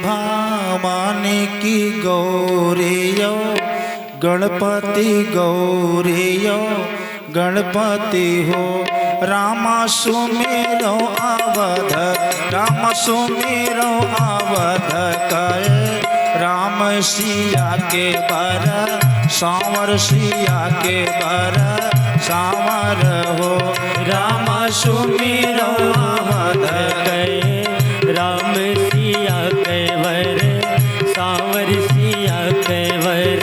भवानी की Goryeo Ganpati Goryeo Ganpati हो। रामा सुमेरो अवध राम सुमेरो अवध कहे राम सिया के बर सांवर सिया के बर सांवर हो। राम सुमेरो अवध कहे राम सिया के बर सांवर सिया के बर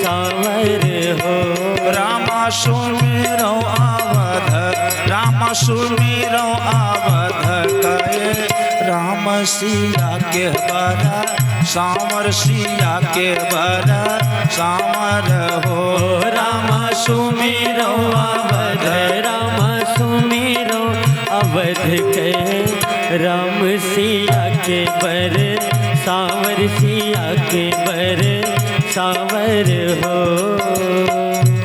सांवर हो। रामा सुमेरो अवध राम सुमेरो अवध कहे राम सिया के बर सांवर सिया के बर सांवर हो। राम सुमेरो अवध राम सुमेरो अवध कहे राम सिया के बर सांवर सिया के बर सांवर हो।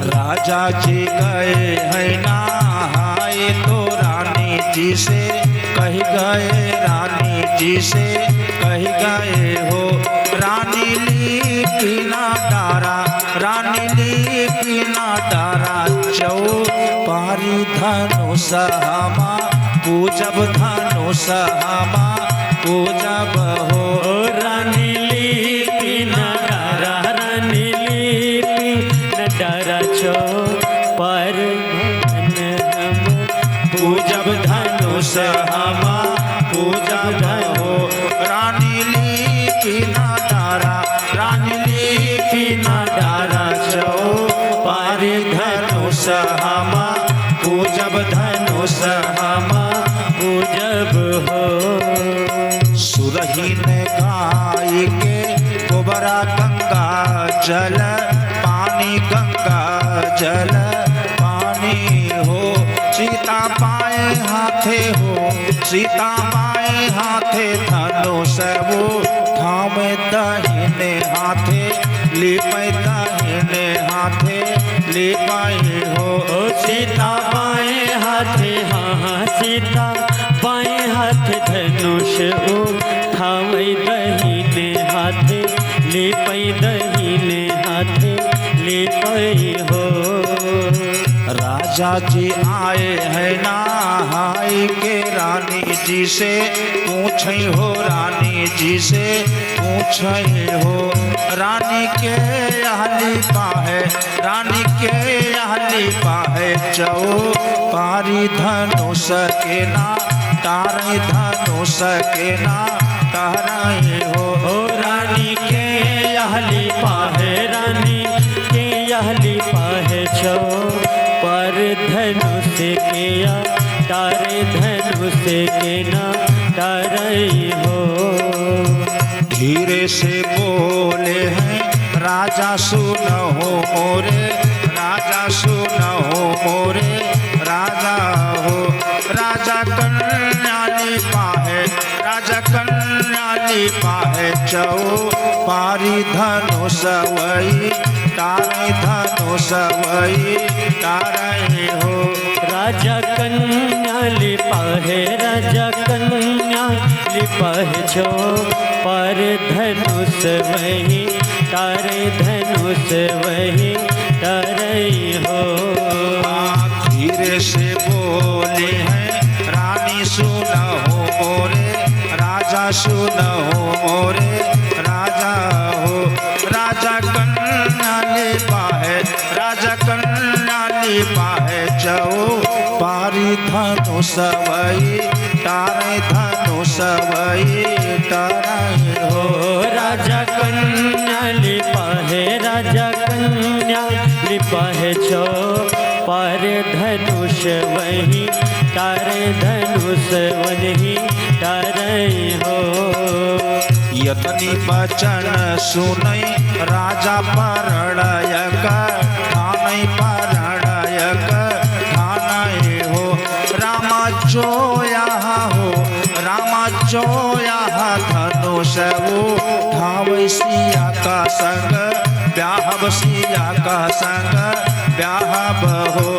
राजा जी गए हैं नहाए तो रानी जी से कह गए रानी जी से कह गए हो। रानी लीपीना डारा रानी लीपीना डारा चौपारी धनुष हमा पूजब धनुष हमा पूजब हो। रानी लीपीना डारा रानी लीपीना डारा चौपार हम पूजब धनुष हमा पूजब हो। रानी लीपीना डारा रानी लीपीना डारा चौपारी धनुष हमा पूजब धनुष हमा पूजब हो। सुरही ने गाय के गोबरा गंगा जल पानी गंगा जल पानी हो। सीता पाए हाथे हो सीता पाए हाथे धनुष वो थामे दाहिने हाथे लिपाए दाहिने हाथे लिपाए हो। सीता बाएं हाथे हाँ सीता बाएं हाथ धनुष उठावे दहीने हाथे लिपाई दहीने हाथे लिपाई हो। राजा जी आए हैं नहाई के रानी जी से पूछे हो रानी जी से पूछे हो। रानी के अहली पाहे रानी के अहली पाहे चौपारी धनुष के ना तारे धनुष के ना तारे हो। रानी के अहली पाहे रानी के अहली पाहे पर धनुष के या तारे धनुष के ना तारे हो। धीरे से बोले हैं राजा सुनहो मोरे राजा सुनहो मोरे राजा हो। राजा कन्याली पाहे राजा कन्याली पाहे चौपारी धनुष वही तारे धनुष वही तारे हो। राजा कन्या लिपाहे राजा कन्या लिपाहे पर धनुष वही तारे धनुष वही तारे हो। धीरे से बोले हैं रानी सुनहो मोरे राजा सुनहो मोरे राजा हो। राजा कन्या लिपाहे राजा कन्या लिपाहे चौपारी धनुष वही तारे धनुष वही तारे हो। राजा कन्या लिपाहे राजा कन्या लिपाहे पर धनुष वही तारे धनुष वही तारे हो। यतनी बचन सुनई राजा परड़यक ठानई परड़यक ठानई हो। रामा जोया हो रामा जोया धनुष वो ठावै सिया का संग ब्याहब सिया का संग ब्याहब हो।